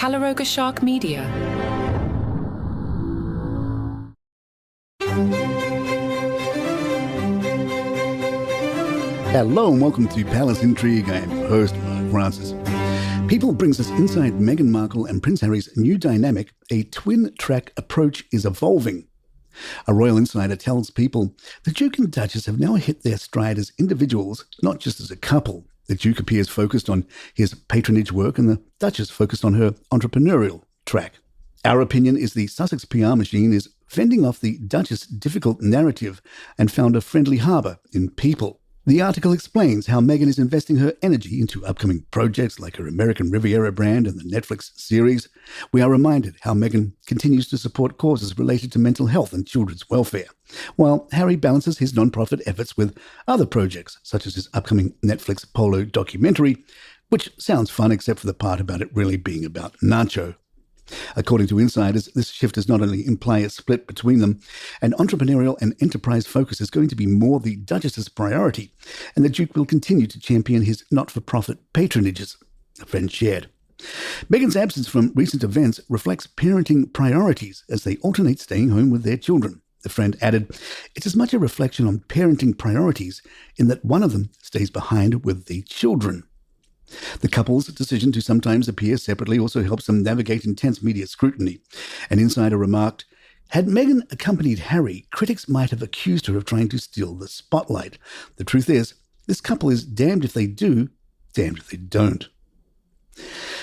Calaroga Shark Media. Hello and welcome to Palace Intrigue. I am your host, Mark Francis. People brings us inside Meghan Markle and Prince Harry's new dynamic. A twin-track approach is evolving. A royal insider tells People the Duke and Duchess have now hit their stride as individuals, not just as a couple. The Duke appears focused on his patronage work and the Duchess focused on her entrepreneurial track. Our opinion is the Sussex PR machine is fending off the Duchess Difficult narrative and found a friendly harbour in People. The article explains how Meghan is investing her energy into upcoming projects like her American Riviera brand and the Netflix series. We are reminded how Meghan continues to support causes related to mental health and children's welfare, while Harry balances his non-profit efforts with other projects, such as his upcoming Netflix polo documentary, which sounds fun except for the part about it really being about Nacho. According to insiders, this shift does not only imply a split between them, an entrepreneurial and enterprise focus is going to be more the Duchess's priority, and the Duke will continue to champion his not-for-profit patronages, a friend shared. Meghan's absence from recent events reflects parenting priorities as they alternate staying home with their children. The friend added, "It's as much a reflection on parenting priorities in that one of them stays behind with the children." The couple's decision to sometimes appear separately also helps them navigate intense media scrutiny. An insider remarked, "Had Meghan accompanied Harry, critics might have accused her of trying to steal the spotlight. The truth is, this couple is damned if they do, damned if they don't."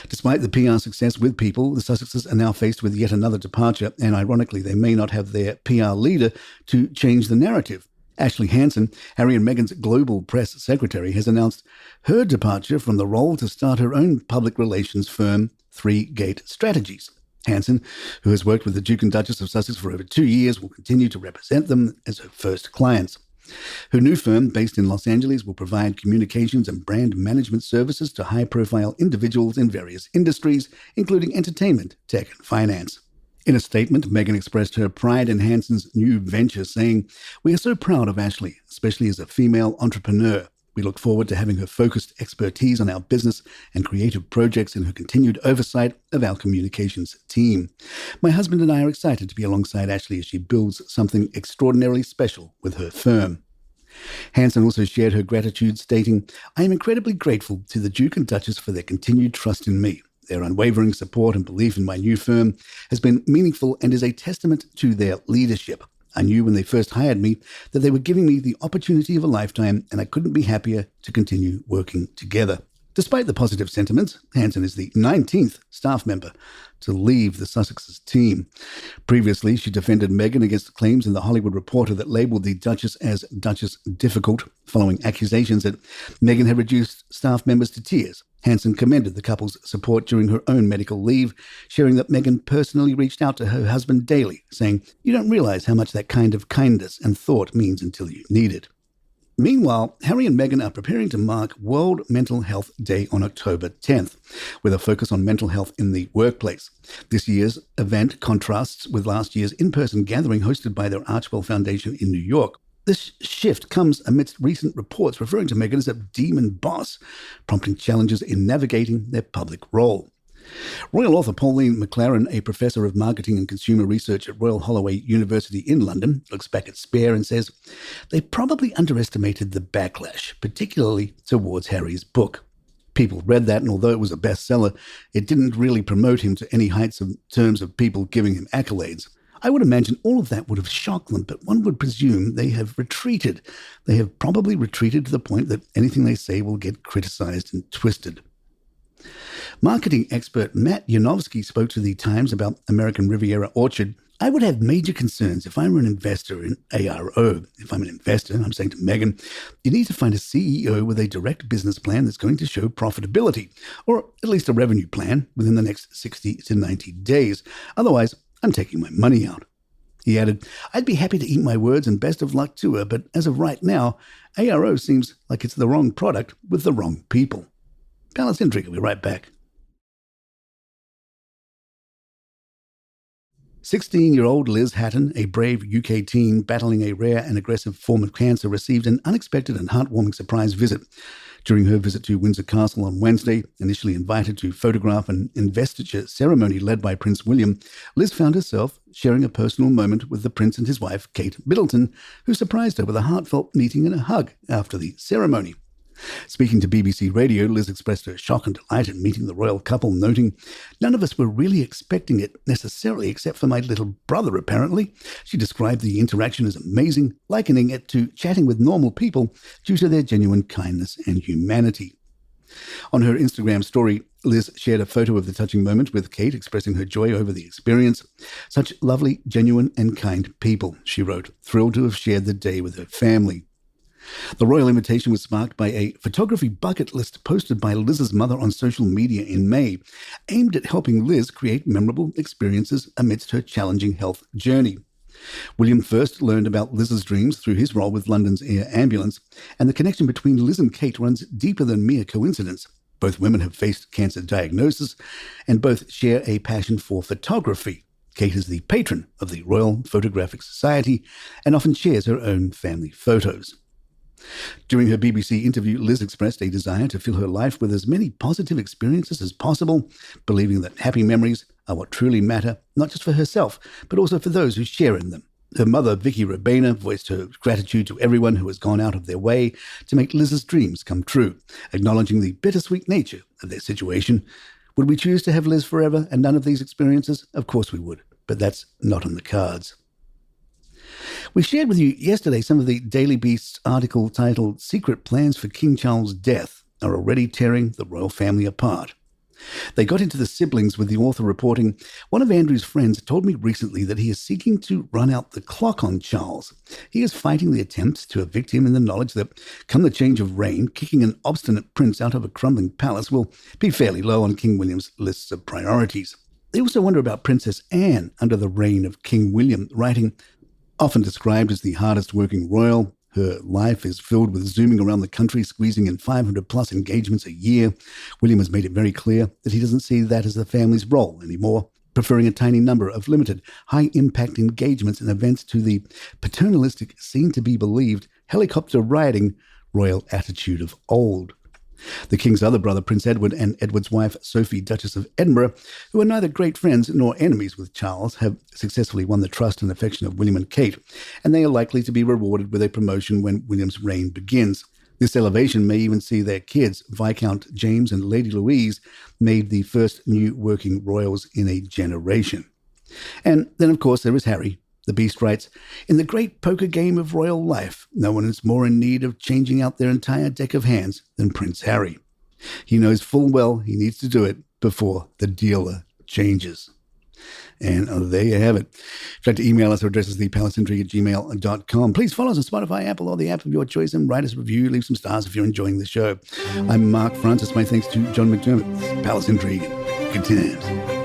Despite the PR success with People, the Sussexes are now faced with yet another departure, and ironically, they may not have their PR leader to change the narrative. Ashley Hansen, Harry and Meghan's global press secretary, has announced her departure from the role to start her own public relations firm, Three Gate Strategies. Hansen, who has worked with the Duke and Duchess of Sussex for over 2 years, will continue to represent them as her first clients. Her new firm, based in Los Angeles, will provide communications and brand management services to high-profile individuals in various industries, including entertainment, tech, and finance. In a statement, Meghan expressed her pride in Hansen's new venture, saying, "We are so proud of Ashley, especially as a female entrepreneur. We look forward to having her focused expertise on our business and creative projects and her continued oversight of our communications team. My husband and I are excited to be alongside Ashley as she builds something extraordinarily special with her firm." Hansen also shared her gratitude, stating, "I am incredibly grateful to the Duke and Duchess for their continued trust in me. Their unwavering support and belief in my new firm has been meaningful and is a testament to their leadership. I knew when they first hired me that they were giving me the opportunity of a lifetime, and I couldn't be happier to continue working together." Despite the positive sentiments, Hansen is the 19th staff member to leave the Sussexes team. Previously, she defended Meghan against claims in The Hollywood Reporter that labelled the Duchess as Duchess Difficult, following accusations that Meghan had reduced staff members to tears. Hansen commended the couple's support during her own medical leave, sharing that Meghan personally reached out to her husband daily, saying, "You don't realize how much that kind of kindness and thought means until you need it." Meanwhile, Harry and Meghan are preparing to mark World Mental Health Day on October 10th, with a focus on mental health in the workplace. This year's event contrasts with last year's in-person gathering hosted by their Archwell Foundation in New York. This shift comes amidst recent reports referring to Meghan as a demon boss, prompting challenges in navigating their public role. Royal author Pauline McLaren, a professor of marketing and consumer research at Royal Holloway University in London, looks back at Spare and says, "They probably underestimated the backlash, particularly towards Harry's book. People read that, and although it was a bestseller, it didn't really promote him to any heights in terms of people giving him accolades. I would imagine all of that would have shocked them, but one would presume they have retreated. They have probably retreated to the point that anything they say will get criticized and twisted." Marketing expert Matt Yanowski spoke to the Times about American Riviera Orchard. "I would have major concerns if I were an investor in ARO. If I'm an investor, I'm saying to Meghan, you need to find a CEO with a direct business plan that's going to show profitability, or at least a revenue plan within the next 60 to 90 days. Otherwise, I'm taking my money out." He added, "I'd be happy to eat my words and best of luck to her, but as of right now, ARO seems like it's the wrong product with the wrong people." Palace Intrigue will be right back. 16-year-old Liz Hatton, a brave UK teen battling a rare and aggressive form of cancer, received an unexpected and heartwarming surprise visit. During her visit to Windsor Castle on Wednesday, initially invited to photograph an investiture ceremony led by Prince William, Liz found herself sharing a personal moment with the Prince and his wife, Kate Middleton, who surprised her with a heartfelt meeting and a hug after the ceremony. Speaking to BBC Radio, Liz expressed her shock and delight at meeting the royal couple, noting, "None of us were really expecting it necessarily, except for my little brother, apparently." She described the interaction as amazing, likening it to chatting with normal people due to their genuine kindness and humanity. On her Instagram story, Liz shared a photo of the touching moment with Kate, expressing her joy over the experience. "Such lovely, genuine and kind people," she wrote, thrilled to have shared the day with her family. The royal invitation was sparked by a photography bucket list posted by Liz's mother on social media in May, aimed at helping Liz create memorable experiences amidst her challenging health journey. William first learned about Liz's dreams through his role with London's Air Ambulance, and the connection between Liz and Kate runs deeper than mere coincidence. Both women have faced cancer diagnosis, and both share a passion for photography. Kate is the patron of the Royal Photographic Society and often shares her own family photos. During her BBC interview, Liz expressed a desire to fill her life with as many positive experiences as possible, believing that happy memories are what truly matter, not just for herself, but also for those who share in them. Her mother, Vicky Robena, voiced her gratitude to everyone who has gone out of their way to make Liz's dreams come true, acknowledging the bittersweet nature of their situation. Would we choose to have Liz forever and none of these experiences? Of course we would, but that's not on the cards. We shared with you yesterday some of the Daily Beast's article titled "Secret Plans for King Charles' Death Are Already Tearing the Royal Family Apart." They got into the siblings, with the author reporting, "One of Andrew's friends told me recently that he is seeking to run out the clock on Charles. He is fighting the attempts to evict him in the knowledge that, come the change of reign, kicking an obstinate prince out of a crumbling palace will be fairly low on King William's lists of priorities." They also wonder about Princess Anne under the reign of King William, writing, "Often described as the hardest working royal, her life is filled with zooming around the country, squeezing in 500-plus engagements a year. William has made it very clear that he doesn't see that as the family's role anymore, preferring a tiny number of limited, high-impact engagements and events to the paternalistic, seen-to-be-believed, helicopter-riding royal attitude of old." The King's other brother, Prince Edward, and Edward's wife, Sophie, Duchess of Edinburgh, who are neither great friends nor enemies with Charles, have successfully won the trust and affection of William and Kate, and they are likely to be rewarded with a promotion when William's reign begins. This elevation may even see their kids, Viscount James and Lady Louise, made the first new working royals in a generation. And then, of course, there is Harry. The Beast writes, "In the great poker game of royal life, no one is more in need of changing out their entire deck of hands than Prince Harry. He knows full well he needs to do it before the dealer changes." And there you have it. If you'd like to email us, our address is thepalaceintrigue@gmail.com. Please follow us on Spotify, Apple, or the app of your choice, and write us a review. Leave some stars if you're enjoying the show. I'm Mark Francis. My thanks to John McDermott. Palace Intrigue. Good times.